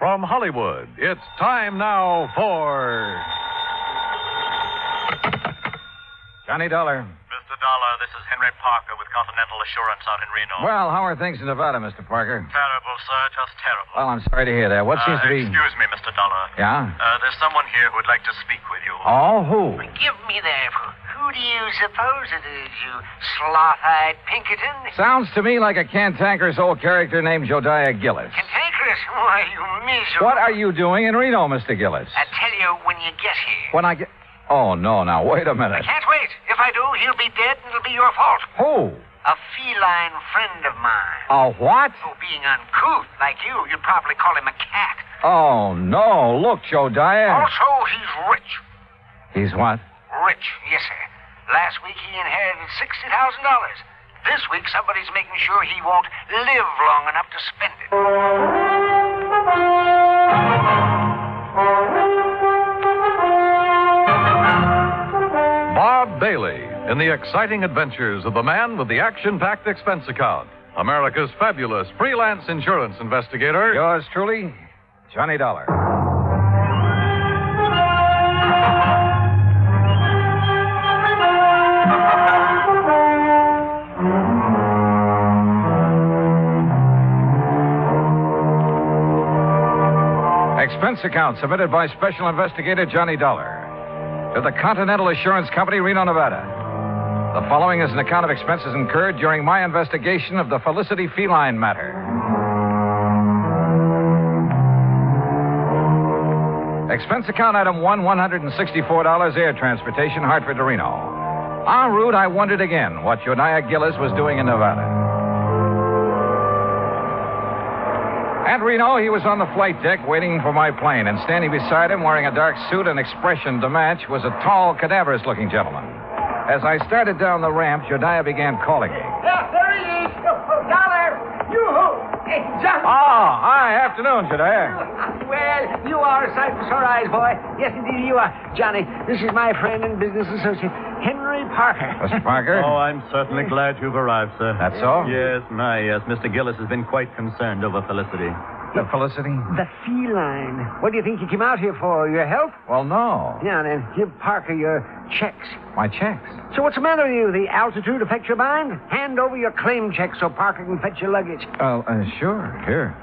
From Hollywood, it's time now for... Johnny Dollar. Mr. Dollar, this is Henry Parker with Continental Assurance out in Reno. Well, how are things in Nevada, Mr. Parker? Terrible, sir, just terrible. Well, I'm sorry to hear that. What seems to be... Excuse me, Mr. Dollar. Yeah? There's someone here who would like to speak with you. Oh, who? Give me that. Who do you suppose it is, you sloth-eyed Pinkerton? Sounds to me like a cantankerous old character named Jodiah Gillis. Cantankerous? Why, you miserable... What are you doing in Reno, Mr. Gillis? I tell you when you get here. When I get... Oh, no, now, wait a minute. I can't wait. If I do, he'll be dead and it'll be your fault. Who? A feline friend of mine. A what? Oh, being uncouth like you, you'd probably call him a cat. Oh, no. Look, Jodiah. Also, he's rich. He's what? Rich, yes, sir. Last week he inherited $60,000. This week somebody's making sure he won't live long enough to spend it. Bob Bailey in the exciting adventures of the man with the action-packed expense account. America's fabulous freelance insurance investigator. Yours truly, Johnny Dollar. Expense account submitted by Special Investigator Johnny Dollar to the Continental Assurance Company, Reno, Nevada. The following is an account of expenses incurred during my investigation of the Felicity Feline matter. Expense account item 1, $164 air transportation, Hartford to Reno. En route, I wondered again what Jodiah Gillis was doing in Nevada. At Reno, he was on the flight deck waiting for my plane, and standing beside him, wearing a dark suit and expression to match, was a tall, cadaverous-looking gentleman. As I started down the ramp, Jodiah began calling me. Yeah, there he is. Dollar, yoo-hoo. Hey, Johnny. Oh, hi. Afternoon, Jodiah. Well, you are a sight for sore eyes, boy. Yes, indeed, you are. Johnny, this is my friend and business associate, Henry Parker. Mr. Parker? Oh, I'm certainly glad you've arrived, sir. That's so? Yes, Mr. Gillis has been quite concerned over Felicity. The Felicity? The feline. What do you think you came out here for? Your health? Well, no. Yeah, then give Parker your checks. My checks. So what's the matter with you? The altitude affect your mind? Hand over your claim check so Parker can fetch your luggage. Sure. Here.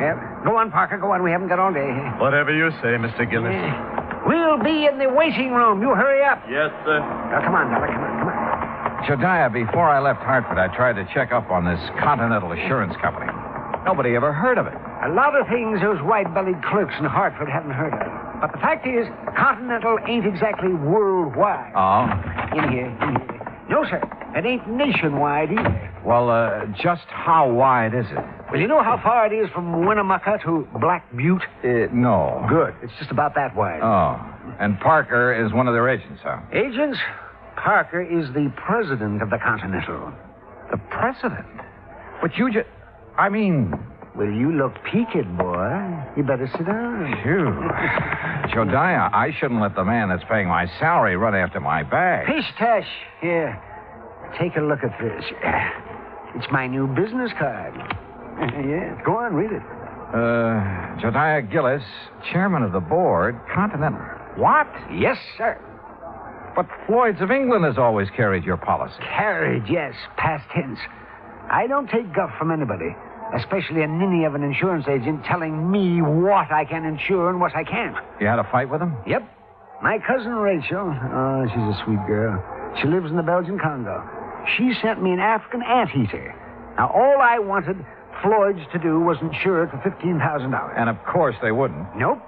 Yeah. Go on, Parker. Go on. We haven't got all day. Whatever you say, Mr. Gillis. We'll be in the waiting room. You hurry up. Yes, sir. Now, come on, Dollar. Come on. Jodiah, before I left Hartford, I tried to check up on this Continental Assurance Company. Nobody ever heard of it. A lot of things those white-bellied clerks in Hartford haven't heard of. But the fact is, Continental ain't exactly worldwide. Oh? In here. No, sir. It ain't nationwide either. Well, just how wide is it? Well, you know how far it is from Winnemucca to Black Butte? No. Good. It's just about that wide. Oh. And Parker is one of their agents, huh? Agents? Parker is the president of the Continental. The president? But you just... Well, you look peaked, boy. You better sit down. Phew. Jodiah, I shouldn't let the man that's paying my salary run after my bag. Pish-tash. Here, take a look at this. It's my new business card. Yeah, go on, read it. Jodiah Gillis, chairman of the board, Continental. What? Yes, sir. But Floyd's of England has always carried your policy. Carried, yes, past tense. I don't take guff from anybody, especially a ninny of an insurance agent telling me what I can insure and what I can't. You had a fight with him? Yep. My cousin Rachel, she's a sweet girl. She lives in the Belgian Congo. She sent me an African anteater. Now, all I wanted Floyd's to do was insure it for $15,000. And of course they wouldn't. Nope.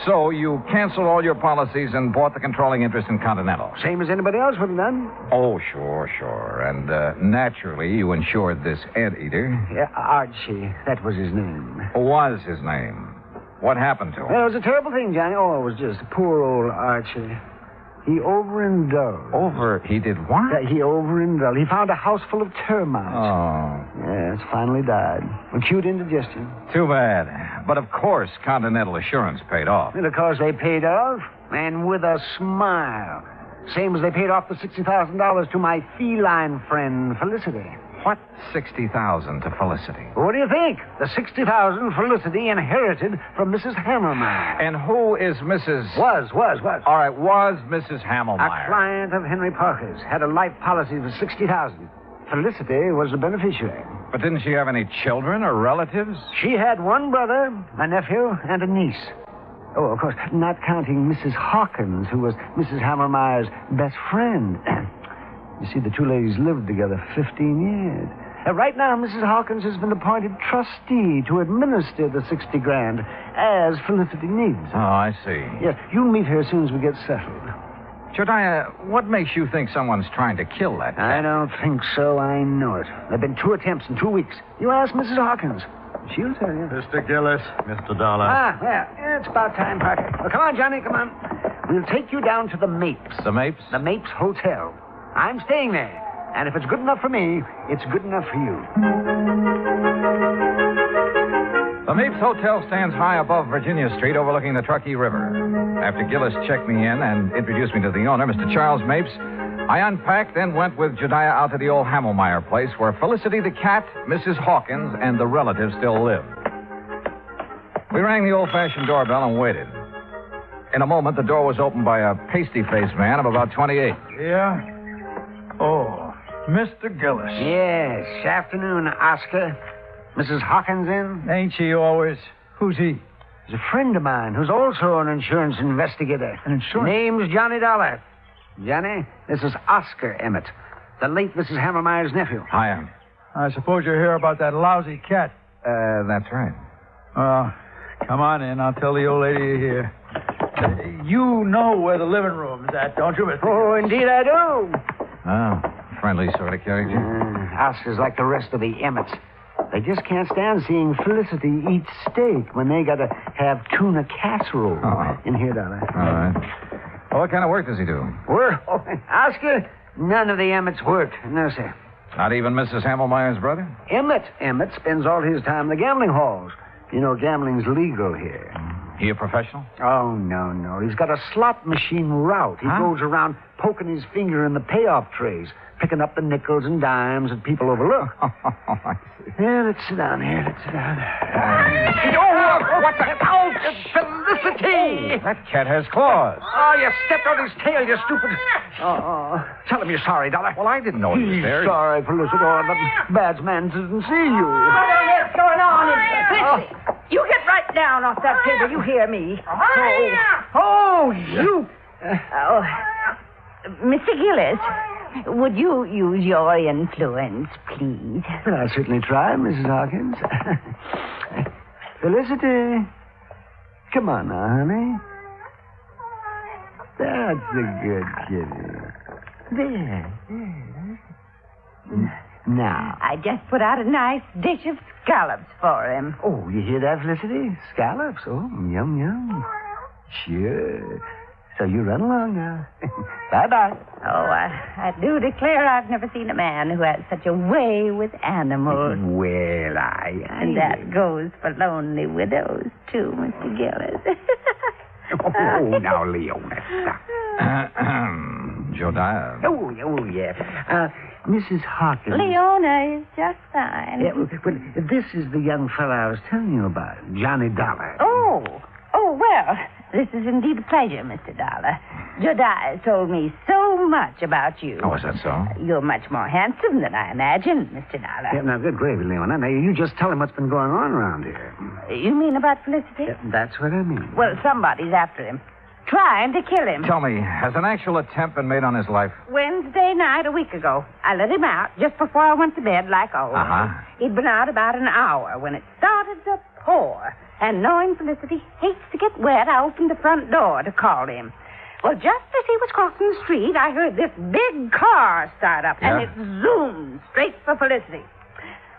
So you canceled all your policies and bought the controlling interest in Continental. Same as anybody else would have done. Oh, sure. And naturally, you insured this anteater. Yeah, Archie. That was his name. Was his name. What happened to him? Well, it was a terrible thing, Johnny. Oh, it was just poor old Archie. He overindulged. He did what? Yeah, he overindulged. He found a house full of termites. Oh. Yes, finally died. Acute indigestion. Too bad. But of course, Continental Assurance paid off. And of course they paid off, and with a smile. Same as they paid off the $60,000 to my feline friend, Felicity. What 60,000 to Felicity? What do you think? The 60,000 Felicity inherited from Mrs. Hammermeyer. And who is Mrs. Was. All right, was Mrs. A Hammelmeyer. client of Henry Parker's. Had a life policy for 60,000. Felicity was the beneficiary. But didn't she have any children or relatives? She had one brother, a nephew, and a niece. Oh, of course, not counting Mrs. Hawkins, who was Mrs. Hammermeyer's best friend. You see, the two ladies lived together 15 years. Right now, Mrs. Hawkins has been appointed trustee to administer the 60 grand as Felicity needs. Oh, I see. Yes, you'll meet her as soon as we get settled. Jediah, what makes you think someone's trying to kill that cat? I don't think so. I know it. There have been 2 attempts in 2 weeks. You ask Mrs. Hawkins. She'll tell you. Mr. Gillis, Mr. Dollar. Well, it's about time, Parker. Well, come on, Johnny, come on. We'll take you down to the Mapes. The Mapes? The Mapes Hotel. I'm staying there. And if it's good enough for me, it's good enough for you. The Mapes Hotel stands high above Virginia Street overlooking the Truckee River. After Gillis checked me in and introduced me to the owner, Mr. Charles Mapes, I unpacked and went with Jediah out to the old Hammelmeyer place where Felicity the cat, Mrs. Hawkins, and the relatives still lived. We rang the old-fashioned doorbell and waited. In a moment, the door was opened by a pasty-faced man of about 28. Yeah? Oh, Mr. Gillis. Yes, afternoon, Oscar. Mrs. Hawkins in? Ain't she always? Who's he? He's a friend of mine who's also an insurance investigator. An insurance? Name's Johnny Dollar. Johnny, this is Oscar Emmett, the late Mrs. Hammermeyer's nephew. Hiya. I suppose you're here about that lousy cat. That's right. Come on in. I'll tell the old lady you're here. You know where the living room is at, don't you, Mr. Oh, indeed I do. Oh, friendly sort of character. Oscar's like the rest of the Emmets. They just can't stand seeing Felicity eat steak when they got to have tuna casserole. Oh. In here, Dollar. All right. Well, what kind of work does he do? Work? Oh, Oscar, none of the Emmets worked. No, sir. Not even Mrs. Hammelmeyer's brother? Emmett spends all his time in the gambling halls. You know, gambling's legal here. He a professional? Oh, no. He's got a slot machine route. He goes around poking his finger in the payoff trays, picking up the nickels and dimes that people overlook. I see. Yeah, let's sit down here. Let's sit down. What the? Ouch! Felicity! That cat has claws. Oh, you stepped on his tail, you stupid. Tell him you're sorry, Dollar. Well, I didn't know he was there. Sorry, Felicity. Oh, the bad man didn't see you. What the hell's going on in here? Felicity, you get right down off that table. You hear me. You. Mr. Gillis, would you use your influence, please? Well, I'll certainly try, Mrs. Hawkins. Felicity. Come on now, honey. That's a good kitty. There. Now. I just put out a nice dish of scallops for him. Oh, you hear that, Felicity? Scallops. Oh, yum. Sure. So you run along now. Bye-bye. Oh, I do declare I've never seen a man who has such a way with animals. Well, And that goes for lonely widows, too, Mr. Gillis. Oh, now, Leona, stop. Jediah. Oh, yeah. Mrs. Hawkins. Leona is just fine. Yeah, well, this is the young fellow I was telling you about, Johnny Dollar. Oh, well, this is indeed a pleasure, Mr. Dollar. Jediah told me so much about you. Oh, is that so? You're much more handsome than I imagined, Mr. Dollar. Yeah, now, good gravy, Leona. Now, you just tell him what's been going on around here. You mean about Felicity? That's what I mean. Well, somebody's after him. Trying to kill him. Tell me, has an actual attempt been made on his life? Wednesday night a week ago. I let him out just before I went to bed, like always. Uh-huh. He'd been out about an hour when it started to pour. And knowing Felicity hates to get wet, I opened the front door to call him. Well, just as he was crossing the street, I heard this big car start up, Yeah? and it zoomed straight for Felicity.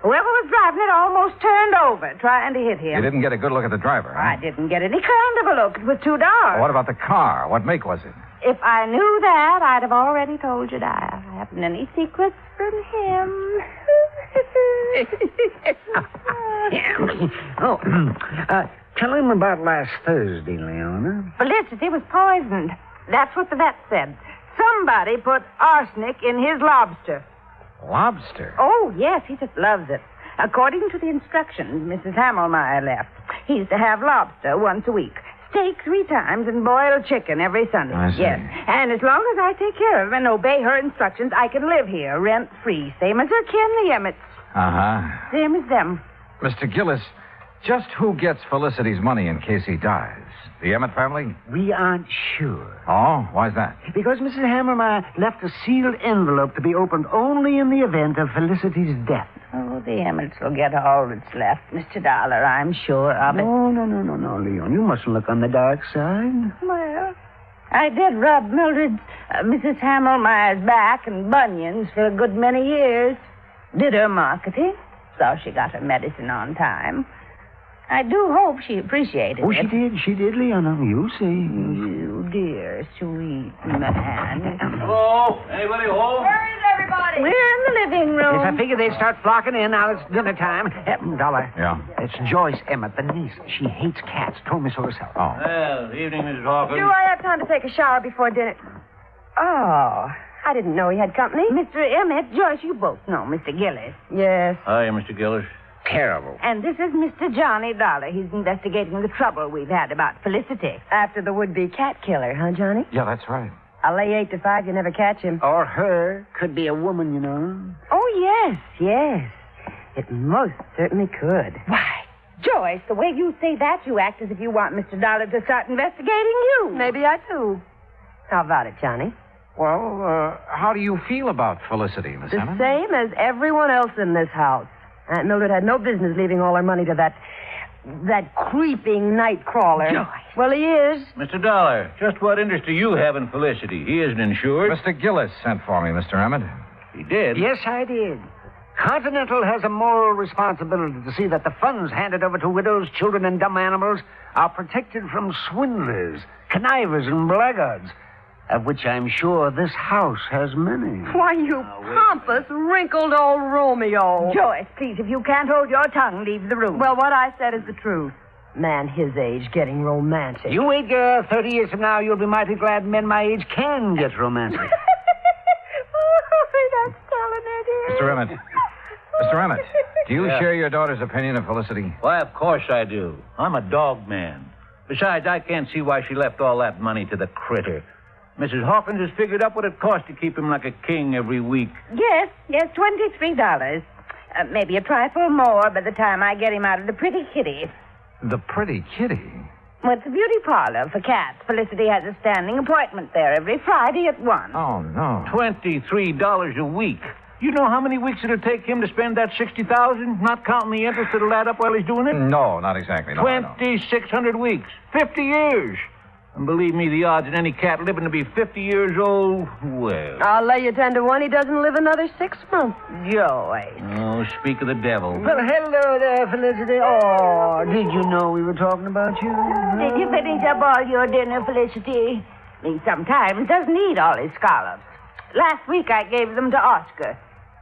Whoever was driving it almost turned over, trying to hit him. You didn't get a good look at the driver, huh? I didn't get any kind of a look. It was too dark. Well, what about the car? What make was it? If I knew that, I'd have already told you that. I haven't any secrets from him. Tell him about last Thursday, Leona. Felicity was poisoned. That's what the vet said. Somebody put arsenic in his lobster. Lobster? Oh, yes, he just loves it. According to the instructions Mrs. Hammelmeyer left, he's to have lobster once a week, steak 3 times, and boiled chicken every Sunday. I see. Yes, and as long as I take care of him and obey her instructions, I can live here rent-free, same as her kin, the Emmets. Uh-huh. Same as them. Mr. Gillis, just who gets Felicity's money in case he dies? The Emmett family? We aren't sure. Oh, why's that? Because Mrs. Hammermeyer left a sealed envelope to be opened only in the event of Felicity's death. Oh, the Emmets will get all that's left, Mr. Dollar, I'm sure of it. No, Leon. You mustn't look on the dark side. Well, I did rub Mildred's, Mrs. Hammelmeyer's back and bunions for a good many years. Did her marketing, so she got her medicine on time. I do hope she appreciated it. She did, Leon. You see. You dear, sweet man. Hello? Anybody home? Where is everybody? We're in the living room. Yes, I figured they'd start flocking in. Now it's dinner time. Dollar. Yeah. It's Joyce Emmett, the niece. She hates cats. Told me so herself. Oh. Well, evening, Mrs. Hawkins. Do I have time to take a shower before dinner? Oh, I didn't know he had company. Mr. Emmett, Joyce, you both know Mr. Gillis. Yes. Hi, Mr. Gillis. Terrible. And this is Mr. Johnny Dollar. He's investigating the trouble we've had about Felicity. After the would-be cat killer, huh, Johnny? Yeah, that's right. I'll lay 8 to 5 you never catch him. Or her. Could be a woman, you know. Oh, yes. It most certainly could. Why, Joyce, the way you say that, you act as if you want Mr. Dollar to start investigating you. Maybe I do. How about it, Johnny? Well, how do you feel about Felicity, Miss The Emmett? same as everyone else in this house. Aunt Mildred had no business leaving all her money to that creeping night crawler. Joyce. Well, he is. Mr. Dollar, just what interest do you have in Felicity? He isn't insured. Mr. Gillis sent for me, Mr. Emmett. He did? Yes, I did. Continental has a moral responsibility to see that the funds handed over to widows, children, and dumb animals are protected from swindlers, connivers, and blackguards, of which I'm sure this house has many. Why, you pompous, wrinkled old Romeo. Joyce, please, if you can't hold your tongue, leave the room. Well, what I said is the truth. Man his age getting romantic. You wait, girl. 30 years from now, you'll be mighty glad men my age can get romantic. That's telling it. Mr. Emmett. Mr. Emmett, do you share your daughter's opinion of Felicity? Why, of course I do. I'm a dog man. Besides, I can't see why she left all that money to the critter. Mrs. Hawkins has figured up what it costs to keep him like a king every week. Yes, $23. Maybe a trifle more by the time I get him out of the pretty kitty. The pretty kitty? Well, it's a beauty parlor for cats. Felicity has a standing appointment there every Friday at 1. Oh, no. $23 a week. You know how many weeks it'll take him to spend that $60,000, not counting the interest that'll add up while he's doing it? No, not exactly. No, 2,600 weeks. 50 years. And believe me, the odds in any cat living to be 50 years old, well... I'll lay you 10 to 1 he doesn't live another 6 months. Joyce. Oh, speak of the devil. Well, hello there, Felicity. Oh, did you know we were talking about you? Did you finish up all your dinner, Felicity? He sometimes doesn't eat all his scallops. Last week I gave them to Oscar.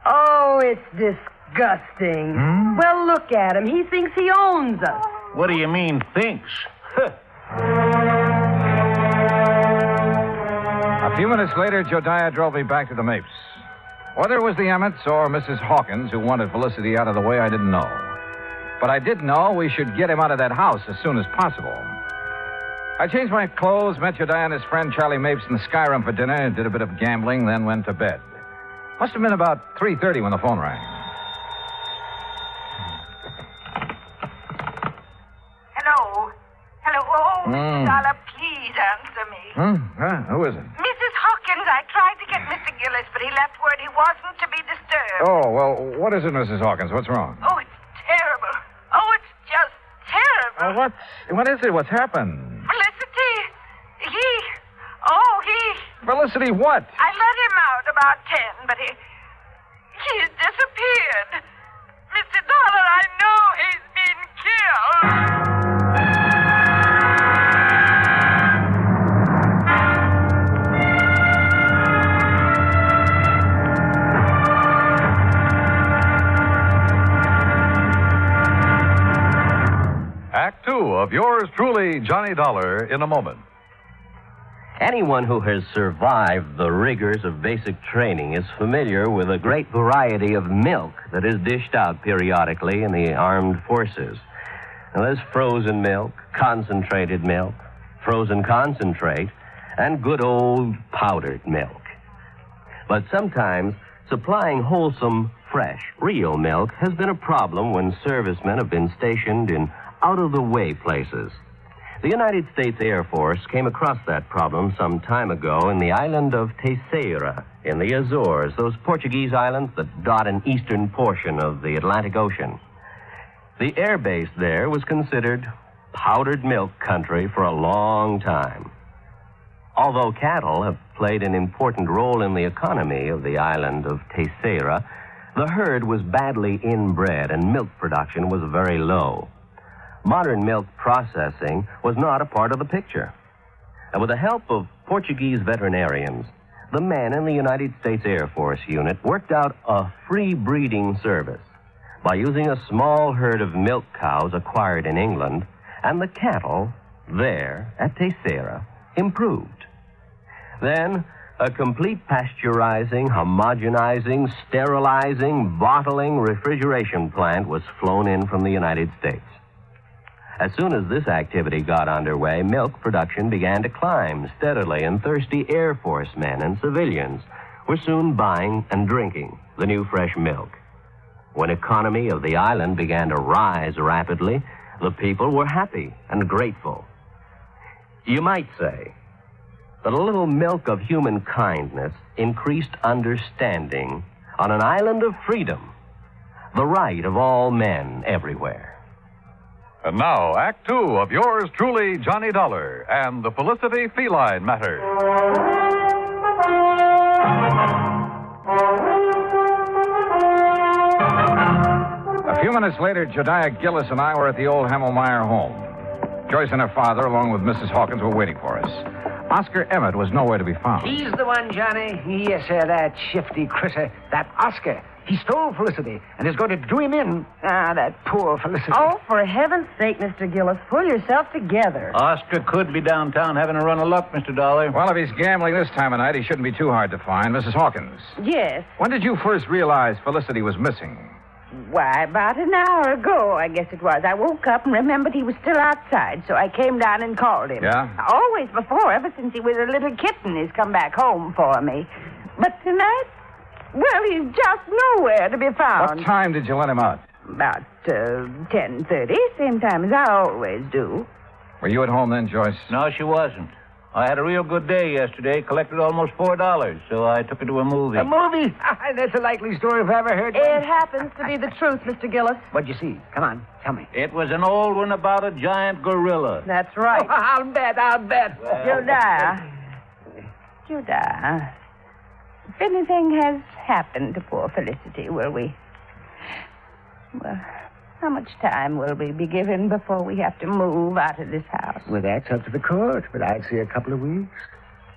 Oh, it's disgusting. Well, look at him. He thinks he owns us. What do you mean, thinks? A few minutes later, Josiah drove me back to the Mapes. Whether it was the Emmets or Mrs. Hawkins who wanted Felicity out of the way, I didn't know. But I did know we should get him out of that house as soon as possible. I changed my clothes, met Josiah and his friend Charlie Mapes in the Skyroom for dinner, did a bit of gambling, then went to bed. Must have been about 3:30 when the phone rang. Hello. Oh, Dollar, please answer me. Who is it? Mrs. Hawkins, I tried to get Mr. Gillis, but he left word he wasn't to be disturbed. Oh, well, what is it, Mrs. Hawkins? What's wrong? Oh, it's terrible. Oh, it's just terrible. What is it? What's happened? Felicity, he... Felicity, what? I let him out about 10, but he's disappeared. Mr. Dollar, I know he's been killed. Act 2 of yours truly, Johnny Dollar, in a moment. Anyone who has survived the rigors of basic training is familiar with a great variety of milk that is dished out periodically in the armed forces. Now, there's frozen milk, concentrated milk, frozen concentrate, and good old powdered milk. But sometimes supplying wholesome, fresh, real milk has been a problem when servicemen have been stationed in out-of-the-way places. The United States Air Force came across that problem some time ago in the island of Terceira in the Azores, those Portuguese islands that dot an eastern portion of the Atlantic Ocean. The air base there was considered powdered milk country for a long time. Although cattle have played an important role in the economy of the island of Terceira, the herd was badly inbred and milk production was very low. Modern milk processing was not a part of the picture. And with the help of Portuguese veterinarians, the men in the United States Air Force unit worked out a free breeding service by using a small herd of milk cows acquired in England, and the cattle there at Terceira improved. Then, a complete pasteurizing, homogenizing, sterilizing, bottling, refrigeration plant was flown in from the United States. As soon as this activity got underway, milk production began to climb steadily, and thirsty Air Force men and civilians were soon buying and drinking the new fresh milk. When economy of the island began to rise rapidly, the people were happy and grateful. You might say that a little milk of human kindness increased understanding on an island of freedom, the right of all men everywhere. And now, Act Two of yours truly, Johnny Dollar, and the Felicity Feline matter. A few minutes later, Jediah Gillis and I were at the old Hammelmeyer home. Joyce and her father, along with Mrs. Hawkins, were waiting for us. Oscar Emmett was nowhere to be found. He's the one, Johnny. Yes, sir, that shifty critter, that Oscar. He stole Felicity and is going to do him in. Ah, that poor Felicity. Oh, for heaven's sake, Mr. Gillis, pull yourself together. Oscar could be downtown having a run of luck, Mr. Dollar. Well, if he's gambling this time of night, he shouldn't be too hard to find. Mrs. Hawkins. Yes. When did you first realize Felicity was missing? Why, about an hour ago, I guess it was. I woke up and remembered he was still outside, so I came down and called him. Yeah? Always before, ever since he was a little kitten, he's come back home for me. But tonight, well, he's just nowhere to be found. What time did you let him out? About 10:30, same time as I always do. Were you at home then, Joyce? No, she wasn't. I had a real good day yesterday, collected almost $4, so I took her to a movie. A movie? That's a likely story if I ever heard one. It happens to be the truth, Mr. Gillis. What'd you see? Come on, tell me. It was an old one about a giant gorilla. That's right. I'll bet. Jediah, if anything has happened to poor Felicity, will we... Well, how much time will we be given before we have to move out of this house? Well, that's up to the court, but I'd say a couple of weeks.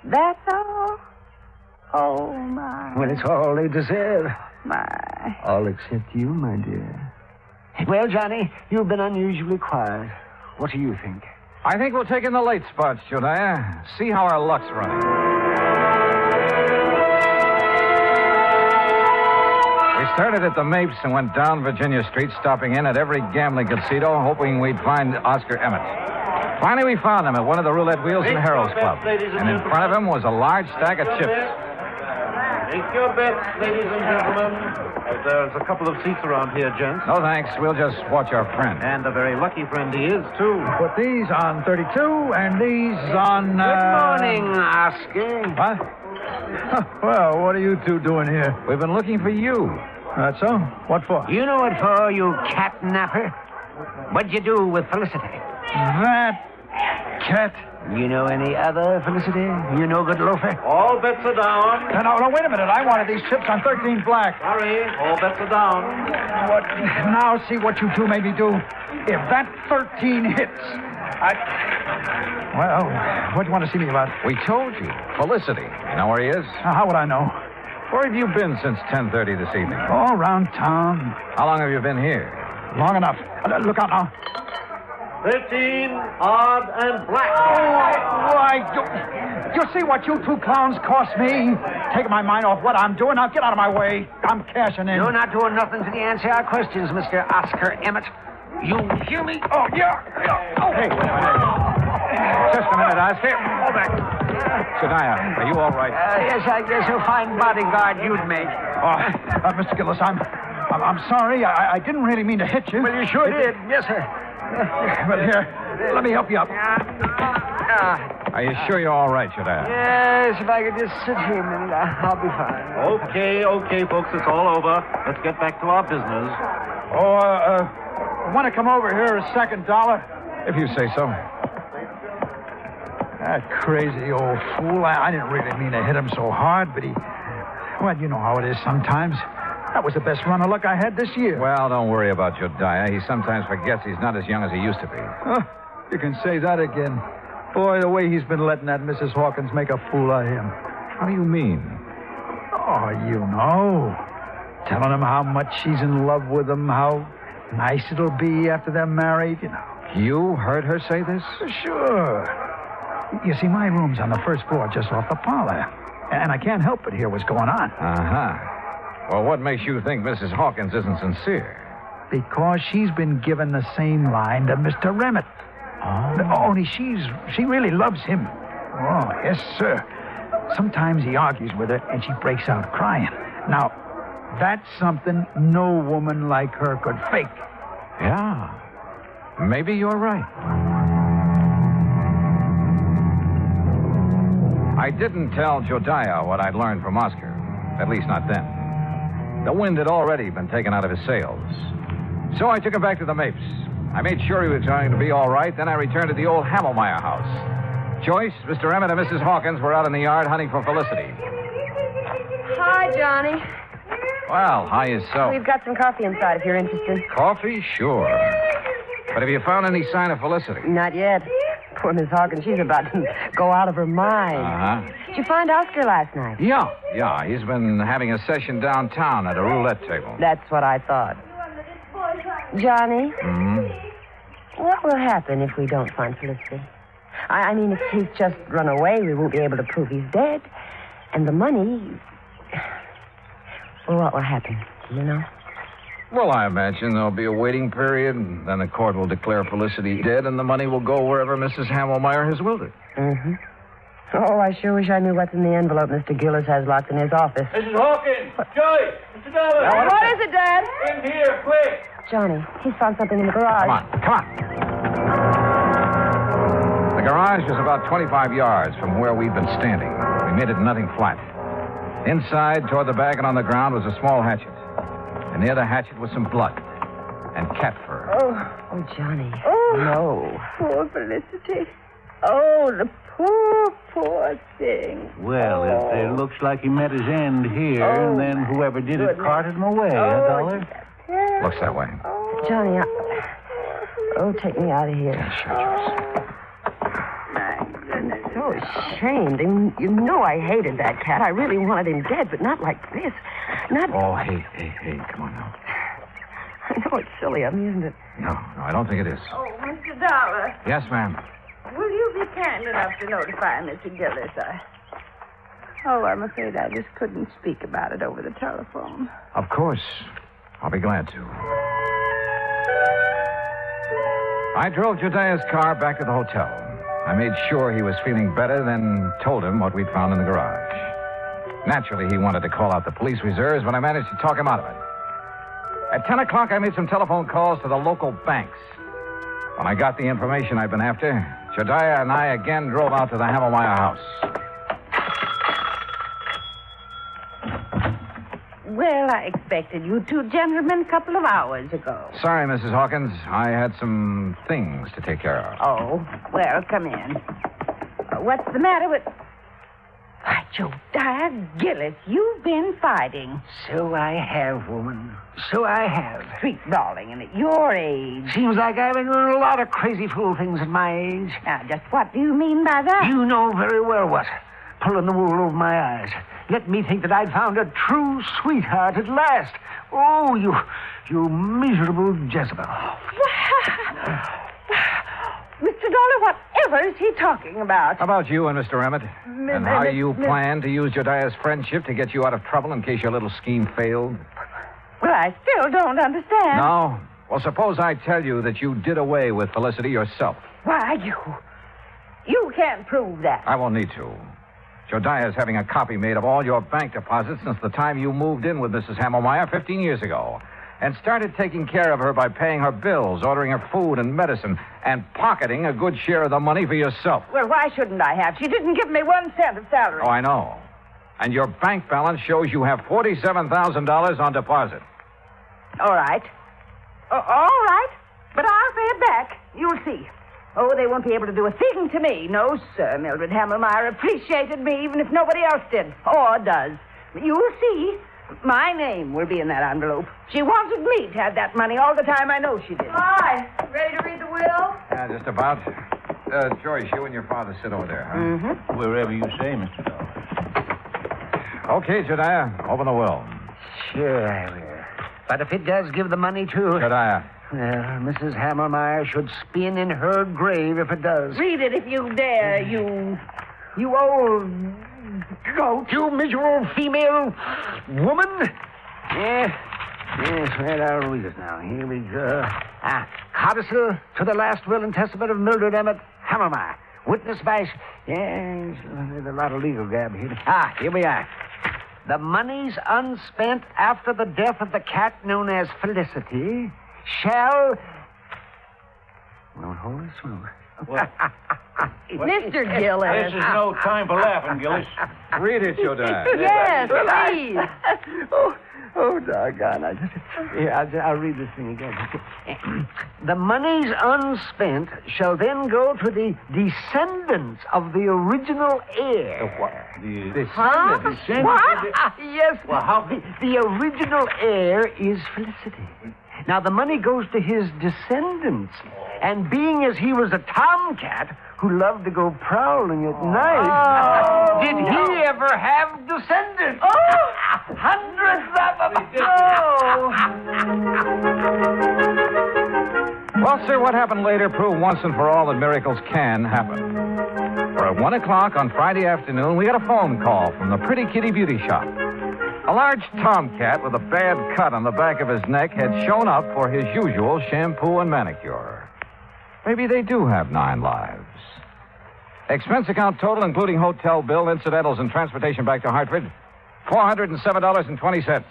That's all? Oh, my. Well, it's all they deserve. My. All except you, my dear. Well, Johnny, you've been unusually quiet. What do you think? I think we'll take in the late spots, Jediah. See how our luck's running. We started at the Mapes and went down Virginia Street, stopping in at every gambling casino, hoping we'd find Oscar Emmett. Finally, we found him at one of the roulette wheels in Harold's Club. And in front of him was a large stack of chips. Take your bets, ladies and gentlemen. There's a couple of seats around here, gents. No, thanks. We'll just watch our friend. And a very lucky friend he is, too. Put these on 32 and these on... Good morning, Oscar. What? Well, what are you two doing here? We've been looking for you. That's so? What for? You know what for, you catnapper? What'd you do with Felicity? That cat. You know any other Felicity? You no good loafer? All bets are down. No, wait a minute. I wanted these chips on 13 black. Sorry, all bets are down. What? Now see what you two made me do. If that 13 hits, Well, what do you want to see me about? We told you. Felicity. You know where he is? How would I know? Where have you been since 10:30 this evening? All around town. How long have you been here? Long enough. Look out now. 13, odd, and black. Why, you see what you two clowns cost me? Taking my mind off what I'm doing. Now get out of my way. I'm cashing in. You're not doing nothing till you answer our questions, Mr. Oscar Emmett. You hear me? Oh, yeah. Oh, Hey, just a minute, Oscar. Hold back. Jediah, are you all right? Yes, I guess a fine bodyguard you'd make. Oh, Mr. Gillis, I'm sorry. I didn't really mean to hit you. Well, you sure did. Yes, sir. Well, here, let me help you up. Are you sure you're all right, Jediah? Yes, if I could just sit here a minute, I'll be fine. Okay, folks, it's all over. Let's get back to our business. Oh, want to come over here a second, Dollar? If you say so. That crazy old fool. I didn't really mean to hit him so hard, but well, you know how it is sometimes. That was the best run of luck I had this year. Well, don't worry about Jediah. He sometimes forgets he's not as young as he used to be. You can say that again. Boy, the way he's been letting that Mrs. Hawkins make a fool of him. How do you mean? Oh, you know. Telling him how much she's in love with him, how nice it'll be after they're married, you know. You heard her say this? Sure. You see, my room's on the first floor just off the parlor. And I can't help but hear what's going on. Uh-huh. Well, what makes you think Mrs. Hawkins isn't sincere? Because she's been given the same line to Mr. Emmett. Oh. Only she really loves him. Oh, yes, sir. Sometimes he argues with her and she breaks out crying. Now, that's something no woman like her could fake. Yeah. Maybe you're right. I didn't tell Jediah what I'd learned from Oscar. At least not then. The wind had already been taken out of his sails. So I took him back to the Mapes. I made sure he was going to be all right. Then I returned to the old Hamelmeyer house. Joyce, Mr. Emmett, and Mrs. Hawkins were out in the yard hunting for Felicity. Hi, Johnny. Well, how is so? We've got some coffee inside if you're interested. Coffee? Sure. But have you found any sign of Felicity? Not yet. Poor Miss Hawkins, she's about to go out of her mind. Uh-huh. Did you find Oscar last night? Yeah. He's been having a session downtown at a roulette table. That's what I thought. Johnny? Mm-hmm. What will happen if we don't find Felicity? I mean, if he's just run away, we won't be able to prove he's dead. And the money... Well, what will happen? Do you know? Well, I imagine there'll be a waiting period, and then the court will declare Felicity dead, and the money will go wherever Mrs. Hamelmeyer has willed it. Mm-hmm. Oh, I sure wish I knew what's in the envelope Mr. Gillis has locked in his office. Mrs. Hawkins! Joyce! Mr. Dollar! What is it, Dad? In here, quick! Johnny, he's found something in the garage. Come on. The garage was about 25 yards from where we'd been standing. We made it nothing flat. Inside, toward the back and on the ground, was a small hatchet. And near the hatchet was some blood and cat fur. Oh, Johnny. Oh, no. Poor Felicity. Oh, the poor thing. Well, it looks like he met his end here, and then whoever did it carted him away, Dollar? Looks that way. Johnny, take me out of here. Yeah, sure, I'm so ashamed. And you know I hated that cat. I really wanted him dead, but not like this. Not... Oh, hey, come on now. I know it's silly of me, isn't it? No, I don't think it is. Oh, Mr. Dollar, Yes, ma'am. will you be kind enough to notify Mr. Gillis? I'm afraid I just couldn't speak about it over the telephone. Of course. I'll be glad to. I drove Jediah's car back to the hotel. I made sure he was feeling better, then told him what we'd found in the garage. Naturally, he wanted to call out the police reserves, but I managed to talk him out of it. At 10 o'clock, I made some telephone calls to the local banks. When I got the information I'd been after, Jediah and I again drove out to the Hamelmeyer house. Well, I expected you two gentlemen a couple of hours ago. Sorry, Mrs. Hawkins. I had some things to take care of. Oh, well, come in. What's the matter with... Why, Jediah Gillis, you've been fighting. So I have, woman. So I have. Street brawling, and at your age. Seems like I've been doing a lot of crazy fool things at my age. Now, just what do you mean by that? You know very well what. Pulling the wool over my eyes. Let me think that I'd found a true sweetheart at last. Oh, you miserable Jezebel. Mr. Dollar, whatever is he talking about? How about you and Mr. Emmett? And how you plan to use Jediah's friendship to get you out of trouble in case your little scheme failed? Well, I still don't understand. No? Well, suppose I tell you that you did away with Felicity yourself. Why, you can't prove that. I won't need to. Jediah's having a copy made of all your bank deposits since the time you moved in with Mrs. Hammelmeyer 15 years ago. And started taking care of her by paying her bills, ordering her food and medicine, and pocketing a good share of the money for yourself. Well, why shouldn't I have? She didn't give me 1 cent of salary. Oh, I know. And your bank balance shows you have $47,000 on deposit. All right. All right. But I'll pay it back. You'll see. Oh, they won't be able to do a thing to me. No, sir. Mildred Hammelmeyer appreciated me even if nobody else did. Or does. You'll see. My name will be in that envelope. She wanted me to have that money all the time. I know she did. Hi. Ready to read the will? Yeah, just about. Joyce, you and your father sit over there, huh? Mm-hmm. Wherever you say, Mr. Dollar. Okay, Jediah, open the will. Sure, I will. But if it does give the money to... Jediah. Well, Mrs. Hammelmeyer should spin in her grave if it does. Read it if you dare, you... You old goat, you miserable female woman. Yes, well, I'll read it now. Here we go. Codicil to the last will and testament of Mildred Emmett Hammelmeyer. Witnessed by... Yes, there's a lot of legal gab here. Here we are. The monies unspent after the death of the cat known as Felicity shall... Well, hold it smooth. Mr. Gillis. This is no time for laughing, Gillis. Read it, Jediah. Yes, please. Oh, doggone. I'll read this thing again. The monies unspent shall then go to the descendants of the original heir. The Descendants? What? Yes. Well, how... The original heir is Felicity. Now, the money goes to his descendants. And being as he was a tomcat who loved to go prowling at night, did he ever have descendants? Oh, hundreds of them. Well, sir, what happened later proved once and for all that miracles can happen. For at 1 o'clock on Friday afternoon, we got a phone call from the Pretty Kitty Beauty Shop. A large tomcat with a bad cut on the back of his neck had shown up for his usual shampoo and manicure. Maybe they do have 9 lives. Expense account total, including hotel bill, incidentals, and transportation back to Hartford, $407.20.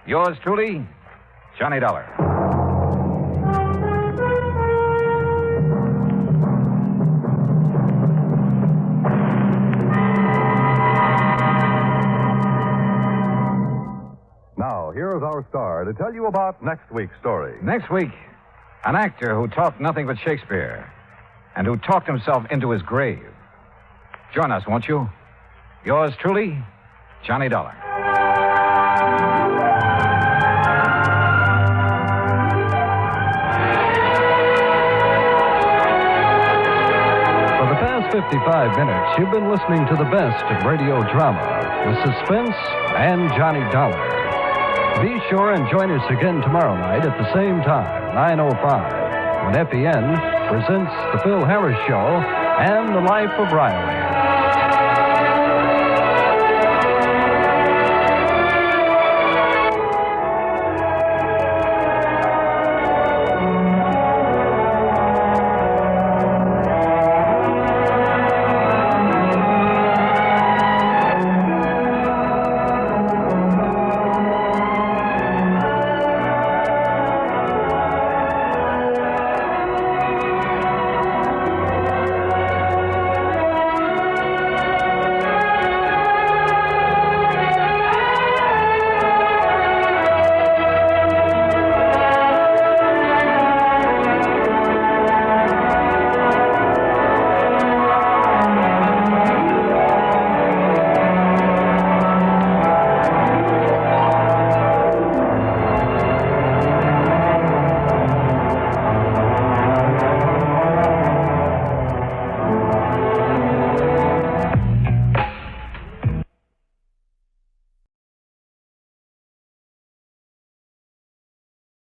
Yours truly, Johnny Dollar. Now, here is our star to tell you about next week's story. Next week, an actor who talked nothing but Shakespeare and who talked himself into his grave. Join us, won't you? Yours truly, Johnny Dollar. For the past 55 minutes, you've been listening to the best of radio drama with suspense and Johnny Dollar. Be sure and join us again tomorrow night at the same time, 9:05, when FEN presents The Phil Harris Show and The Life of Riley.